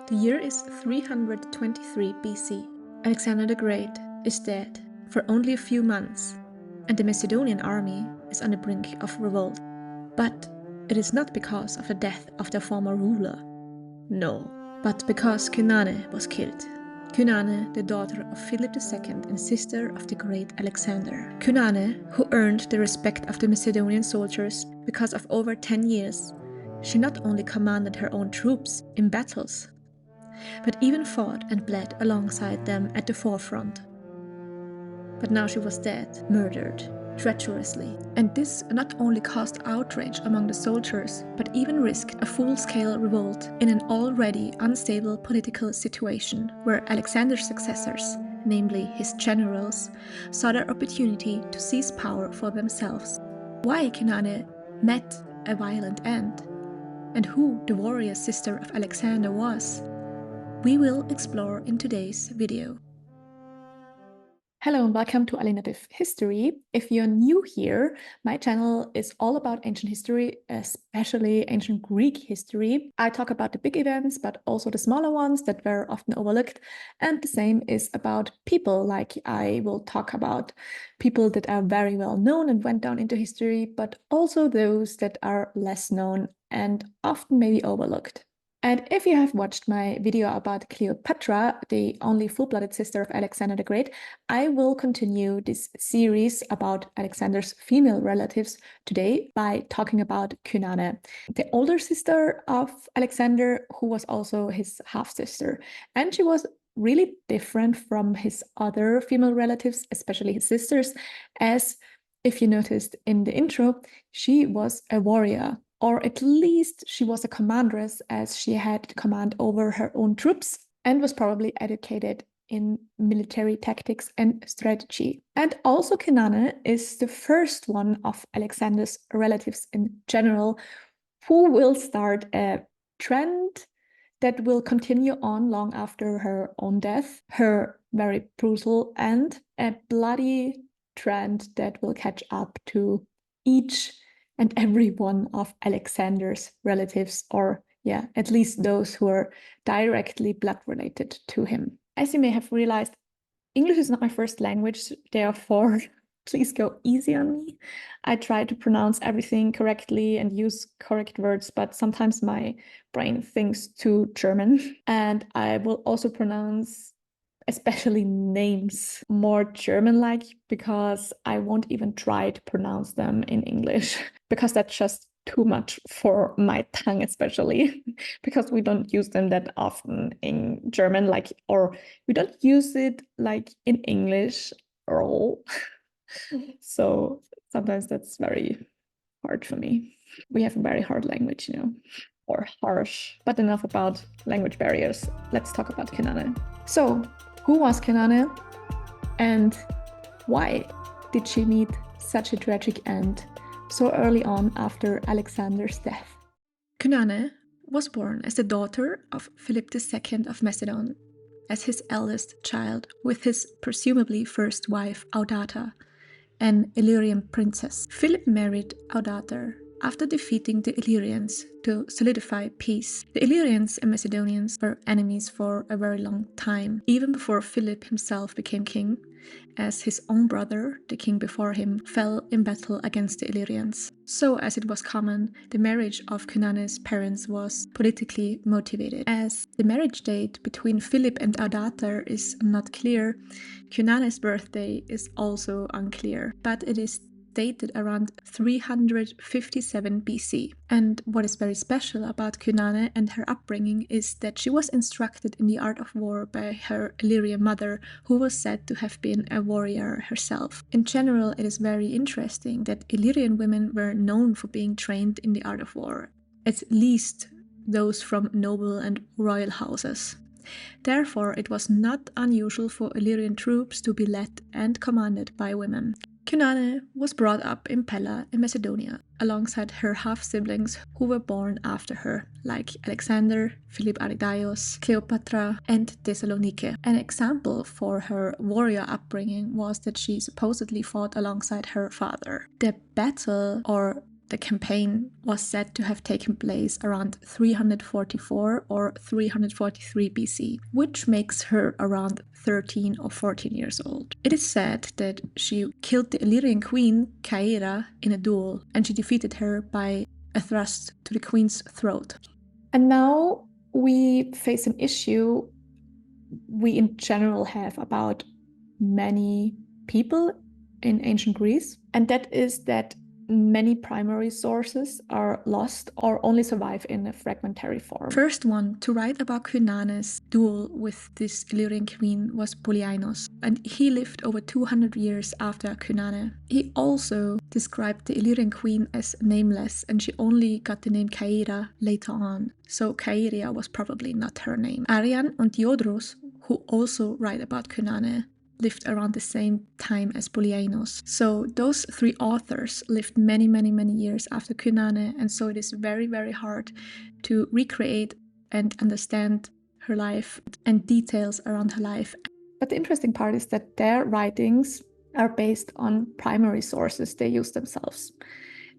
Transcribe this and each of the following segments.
The year is 323 BC. Alexander the Great is dead for only a few months, and the Macedonian army is on the brink of revolt. But it is not because of the death of their former ruler. No, but because Cynane was killed. Cynane, the daughter of Philip II and sister of the great Alexander. Cynane, who earned the respect of the Macedonian soldiers because of over 10 years, she not only commanded her own troops in battles, but even fought and bled alongside them at the forefront. But now she was dead, murdered, treacherously, and this not only caused outrage among the soldiers, but even risked a full-scale revolt in an already unstable political situation where Alexander's successors, namely his generals, saw their opportunity to seize power for themselves. Why Cynane met a violent end, and who the warrior sister of Alexander was, we will explore in today's video. Hello and welcome to Alinative History. If you're new here, my channel is all about ancient history, especially ancient Greek history. I talk about the big events, but also the smaller ones that were often overlooked. And the same is about people, like I will talk about people that are very well known and went down into history, but also those that are less known and often maybe overlooked. And if you have watched my video about Cleopatra, the only full-blooded sister of Alexander the Great, I will continue this series about Alexander's female relatives today by talking about Cynane, the older sister of Alexander, who was also his half-sister. And she was really different from his other female relatives, especially his sisters, as if you noticed in the intro, she was a warrior. Or at least she was a commanderess, as she had command over her own troops and was probably educated in military tactics and strategy. And also Cynane is the first one of Alexander's relatives in general who will start a trend that will continue on long after her own death, her very brutal end, a bloody trend that will catch up to each and every one of Alexander's relatives, or at least those who are directly blood related to him. As you may have realized, English is not my first language, therefore please go easy on me. I try to pronounce everything correctly and use correct words, but sometimes my brain thinks too German. And I will also pronounce especially names more German-like, because I won't even try to pronounce them in English because that's just too much for my tongue, especially because we don't use them that often in German, or we don't use it like in English at all. So sometimes that's very hard for me. We have a very hard language, or harsh. But enough about language barriers. Let's talk about Cynane. So, who was Cynane, and why did she meet such a tragic end so early on after Alexander's death? Cynane was born as the daughter of Philip II of Macedon, as his eldest child, with his presumably first wife Audata, an Illyrian princess. Philip married Audata after defeating the Illyrians to solidify peace. The Illyrians and Macedonians were enemies for a very long time, even before Philip himself became king, as his own brother, the king before him, fell in battle against the Illyrians. So, as it was common, the marriage of Cynane's parents was politically motivated. As the marriage date between Philip and Audata is not clear, Cynane's birthday is also unclear, but it is dated around 357 BC. And what is very special about Cynane and her upbringing is that she was instructed in the art of war by her Illyrian mother, who was said to have been a warrior herself. In general, it is very interesting that Illyrian women were known for being trained in the art of war, at least those from noble and royal houses. Therefore, it was not unusual for Illyrian troops to be led and commanded by women. Cynane was brought up in Pella in Macedonia, alongside her half-siblings who were born after her, like Alexander, Philip Arrhidaeus, Cleopatra, and Thessalonike. An example for her warrior upbringing was that she supposedly fought alongside her father. The battle, or the campaign was said to have taken place around 344 or 343 BC, which makes her around 13 or 14 years old. It is said that she killed the Illyrian queen Caera in a duel, and she defeated her by a thrust to the queen's throat. And now we face an issue we in general have about many people in ancient Greece, and that is that many primary sources are lost or only survive in a fragmentary form. First one to write about Cynane's duel with this Illyrian queen was Polyaenos, and he lived over 200 years after Cynane. He also described the Illyrian queen as nameless, and she only got the name Caera later on, so Caeria was probably not her name. Arrian and Diodorus, who also write about Cynane, lived around the same time as Polyaenos. So those three authors lived many years after Cynane, and so it is very, very hard to recreate and understand her life and details around her life. But the interesting part is that their writings are based on primary sources they use themselves.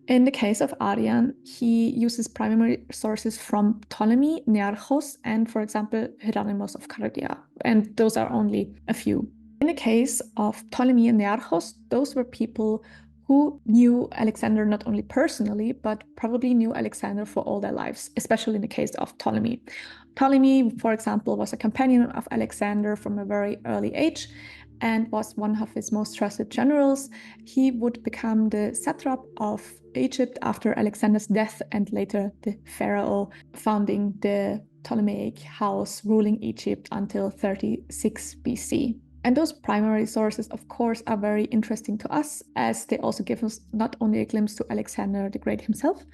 In the case of Arrian, he uses primary sources from Ptolemy, Nearchos, and, for example, Hieronymus of Chaldea, and those are only a few. In the case of Ptolemy and Nearchos, those were people who knew Alexander not only personally, but probably knew Alexander for all their lives, especially in the case of Ptolemy. Ptolemy, for example, was a companion of Alexander from a very early age and was one of his most trusted generals. He would become the satrap of Egypt after Alexander's death and later the pharaoh, founding the Ptolemaic house ruling Egypt until 36 BC. And those primary sources, of course, are very interesting to us, as they also give us not only a glimpse to Alexander the Great himself,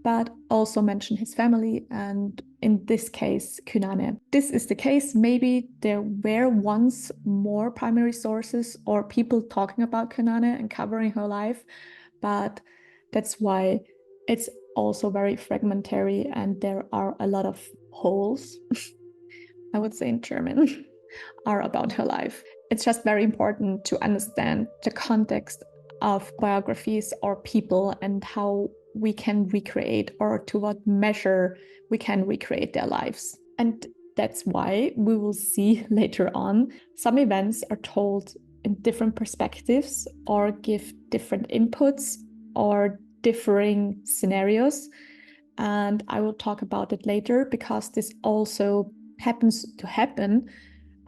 but also mention his family, and in this case, Cynane. This is the case. Maybe there were once more primary sources or people talking about Cynane and covering her life, but that's why it's also very fragmentary and there are a lot of holes, I would say in German, are about her life. It's just very important to understand the context of biographies or people and how we can recreate, or to what measure we can recreate their lives. And that's why we will see later on some events are told in different perspectives or give different inputs or differing scenarios. And I will talk about it later because this also happens to happen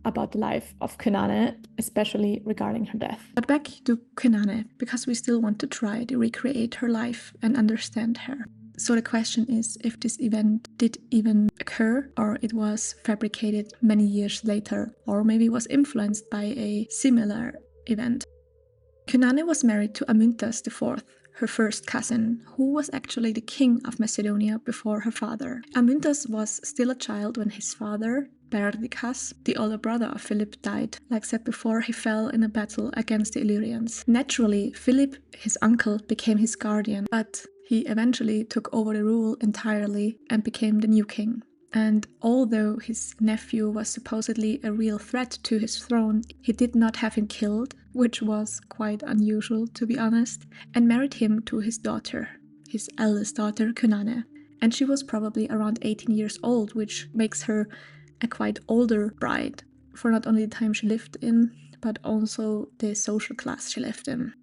about the life of Cynane, especially regarding her death. But back to Cynane, because we still want to try to recreate her life and understand her. So the question is if this event did even occur, or it was fabricated many years later, or maybe was influenced by a similar event. Cynane was married to Amyntas IV, her first cousin, who was actually the king of Macedonia before her father. Amyntas was still a child when his father, Perdiccas, the older brother of Philip, died. Like said before, he fell in a battle against the Illyrians. Naturally, Philip, his uncle, became his guardian, but he eventually took over the rule entirely and became the new king. And although his nephew was supposedly a real threat to his throne, he did not have him killed, which was quite unusual to be honest, and married him to his daughter, his eldest daughter, Cynane. And she was probably around 18 years old, which makes her a quite older bride for not only the time she lived in, but also the social class she lived in.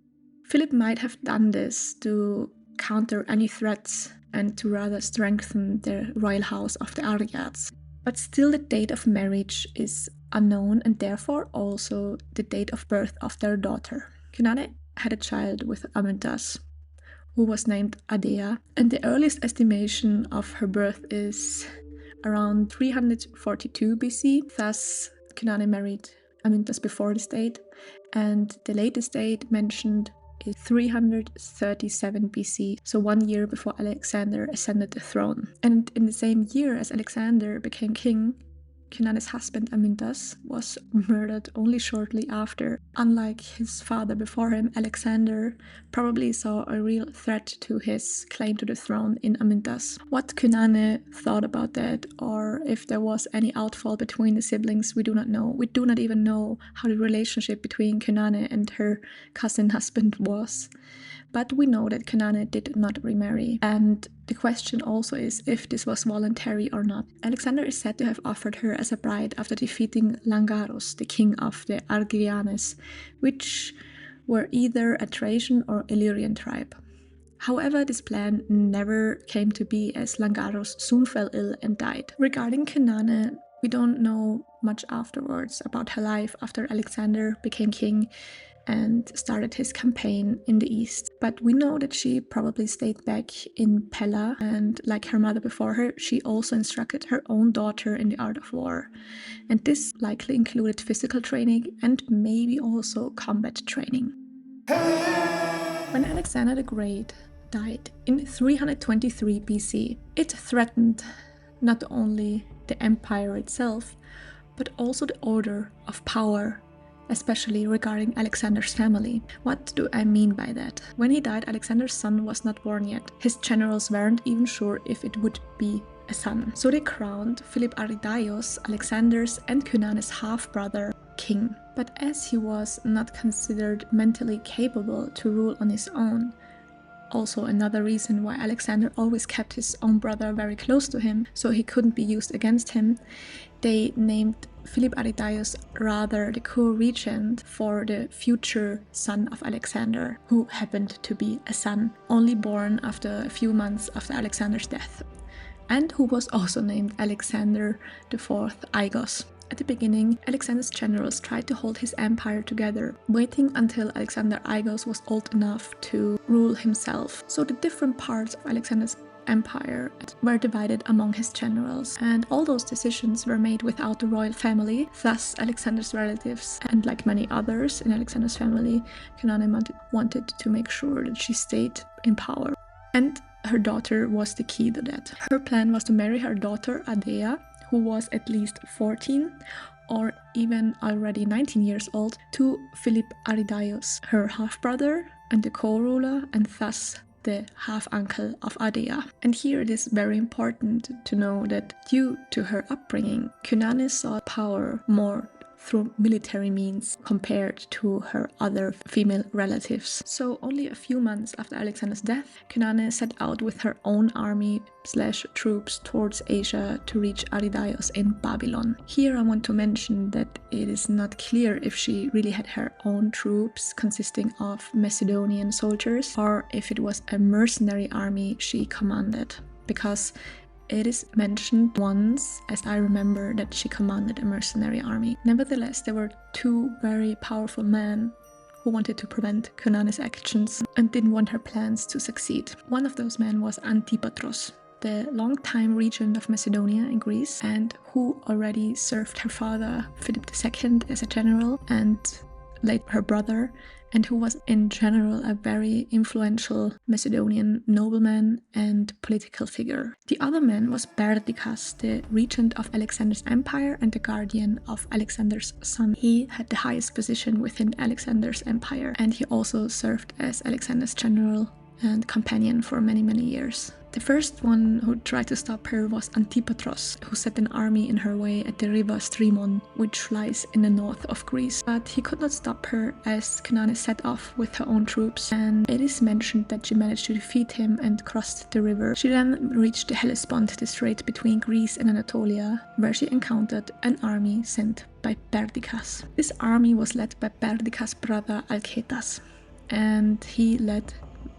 Philip might have done this to counter any threats and to rather strengthen the royal house of the Ariads. But still the date of marriage is unknown, and therefore also the date of birth of their daughter. Cynane had a child with Amyntas, who was named Adea, and the earliest estimation of her birth is around 342 BC, thus Cynane married Amyntas before this date, and the latest date mentioned is 337 BC, so 1 year before Alexander ascended the throne. And in the same year as Alexander became king, Cynane's husband Amyntas was murdered only shortly after. Unlike his father before him, Alexander probably saw a real threat to his claim to the throne in Amyntas. What Cynane thought about that, or if there was any outfall between the siblings, we do not know. We do not even know how the relationship between Cynane and her cousin husband was. But we know that Cynane did not remarry, and the question also is if this was voluntary or not. Alexander is said to have offered her as a bride after defeating Langaros, the king of the Argianes, which were either a Thracian or Illyrian tribe. However, this plan never came to be, as Langaros soon fell ill and died. Regarding Cynane, we don't know much afterwards about her life after Alexander became king and started his campaign in the east. But we know that she probably stayed back in Pella, and like her mother before her, she also instructed her own daughter in the art of war. And this likely included physical training and maybe also combat training. When Alexander the Great died in 323 BC, it threatened not only the empire itself, but also the order of power, especially regarding Alexander's family. What do I mean by that? When he died, Alexander's son was not born yet. His generals weren't even sure if it would be a son. So they crowned Philip Arrhidaeus, Alexander's and Cynane's half-brother, king. But as he was not considered mentally capable to rule on his own, also another reason why Alexander always kept his own brother very close to him, so he couldn't be used against him, they named Philip Arrhidaeus rather the co-regent for the future son of Alexander, who happened to be a son, only born after a few months after Alexander's death, and who was also named Alexander IV Aigos. At the beginning, Alexander's generals tried to hold his empire together, waiting until Alexander Aigos was old enough to rule himself. So the different parts of Alexander's empire were divided among his generals, and all those decisions were made without the royal family. Thus, Alexander's relatives, and like many others in Alexander's family, Cynane wanted to make sure that she stayed in power. And her daughter was the key to that. Her plan was to marry her daughter Ardea, who was at least 14 or even already 19 years old, to Philip Arrhidaeus, her half-brother and the co-ruler, and thus the half-uncle of Ardea. And here it is very important to know that due to her upbringing, Cynane sought power more through military means compared to her other female relatives. So only a few months after Alexander's death, Cynane set out with her own army/troops towards Asia to reach Arrhidaeus in Babylon. Here I want to mention that it is not clear if she really had her own troops consisting of Macedonian soldiers or if it was a mercenary army she commanded, because it is mentioned once, as I remember, that she commanded a mercenary army. Nevertheless, there were two very powerful men who wanted to prevent Cynane's actions and didn't want her plans to succeed. One of those men was Antipatros, the longtime regent of Macedonia in Greece, and who already served her father, Philip II, as a general, and later her brother, and who was in general a very influential Macedonian nobleman and political figure. The other man was Perdiccas, the regent of Alexander's empire and the guardian of Alexander's son. He had the highest position within Alexander's empire, and he also served as Alexander's general and companion for many, many years. The first one who tried to stop her was Antipatros, who set an army in her way at the river Strymon, which lies in the north of Greece. But he could not stop her, as Cynane set off with her own troops, and it is mentioned that she managed to defeat him and crossed the river. She then reached the Hellespont, the strait between Greece and Anatolia, where she encountered an army sent by Perdiccas. This army was led by Perdiccas' brother Alcetas, and he led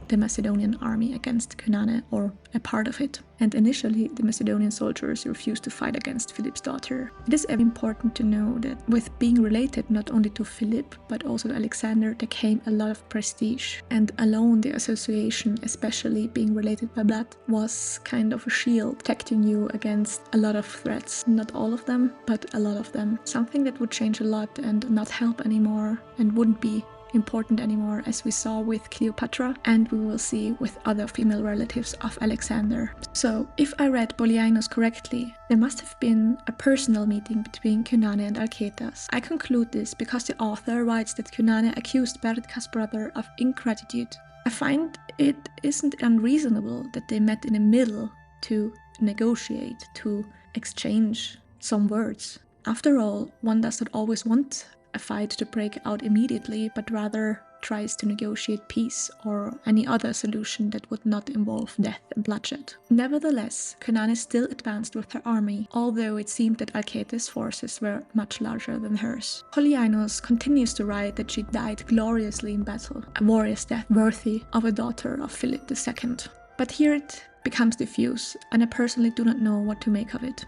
the Macedonian army against Cynane, or a part of it. And initially, the Macedonian soldiers refused to fight against Philip's daughter. It is important to know that with being related not only to Philip, but also to Alexander, there came a lot of prestige. And alone the association, especially being related by blood, was kind of a shield protecting you against a lot of threats. Not all of them, but a lot of them. Something that would change a lot and not help anymore, and wouldn't be important anymore, as we saw with Cleopatra, and we will see with other female relatives of Alexander. So, if I read Polyaenos correctly, there must have been a personal meeting between Cynane and Alcetas. I conclude this because the author writes that Cynane accused Perdiccas' brother of ingratitude. I find it isn't unreasonable that they met in the middle to negotiate, to exchange some words. After all, one does not always want a fight to break out immediately, but rather tries to negotiate peace or any other solution that would not involve death and bloodshed. Nevertheless, Cynane still advanced with her army, although it seemed that Alcetes' forces were much larger than hers. Polyaenos continues to write that she died gloriously in battle, a warrior's death worthy of a daughter of Philip II. But here it becomes diffuse, and I personally do not know what to make of it.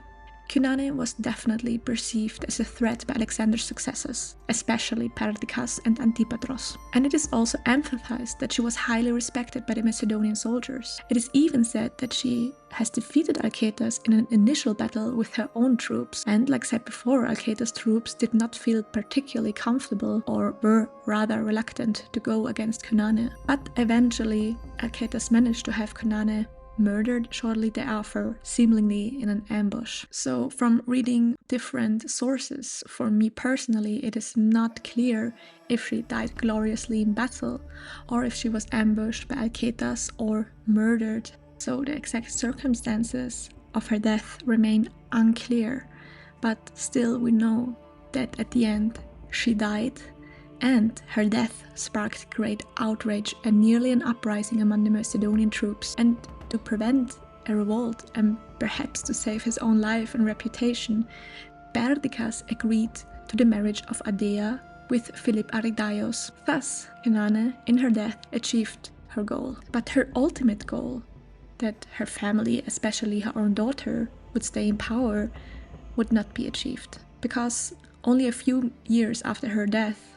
Cynane was definitely perceived as a threat by Alexander's successors, especially Perdiccas and Antipatros. And it is also emphasized that she was highly respected by the Macedonian soldiers. It is even said that she has defeated Alcetes in an initial battle with her own troops, and like said before, Alcetes' troops did not feel particularly comfortable or were rather reluctant to go against Cynane. But eventually, Alcetes managed to have Cynane murdered shortly thereafter, seemingly in an ambush. So from reading different sources, for me personally, it is not clear if she died gloriously in battle or if she was ambushed by Alcetes or murdered. So the exact circumstances of her death remain unclear, but still we know that at the end she died, and her death sparked great outrage and nearly an uprising among the Macedonian troops. And to prevent a revolt and perhaps to save his own life and reputation, Perdiccas agreed to the marriage of Adea with Philip Arrhidaeus. Thus, Cynane, in her death, achieved her goal. But her ultimate goal, that her family, especially her own daughter, would stay in power, would not be achieved. Because only a few years after her death,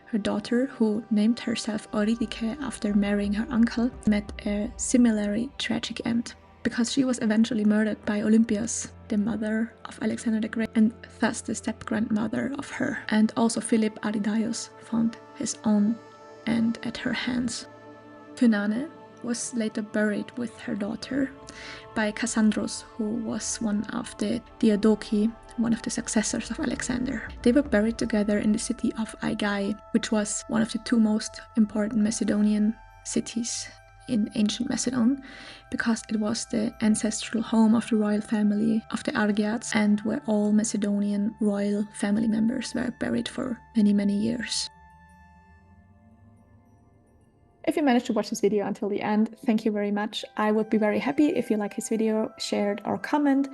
her daughter, who named herself Eurydice after marrying her uncle, met a similarly tragic end, because she was eventually murdered by Olympias, the mother of Alexander the Great, and thus the step-grandmother of her. And also Philip Arrhidaeus found his own end at her hands. Cynane was later buried with her daughter by Cassandros, who was one of the Diadochi, one of the successors of Alexander. They were buried together in the city of Aigai, which was one of the two most important Macedonian cities in ancient Macedon, because it was the ancestral home of the royal family of the Argeads, and where all Macedonian royal family members were buried for many, many years. If you managed to watch this video until the end, thank you very much. I would be very happy if you like this video, shared or comment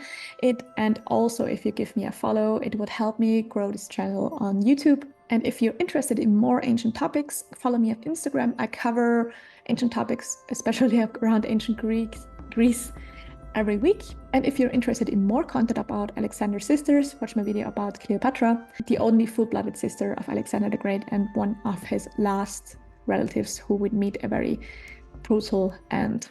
it, and also if you give me a follow, it would help me grow this channel on YouTube. And if you're interested in more ancient topics, follow me on Instagram. I cover ancient topics, especially around ancient Greece, every week. And if you're interested in more content about Alexander's sisters, watch my video about Cleopatra, the only full-blooded sister of Alexander the Great and one of his last relatives who would meet a very brutal end.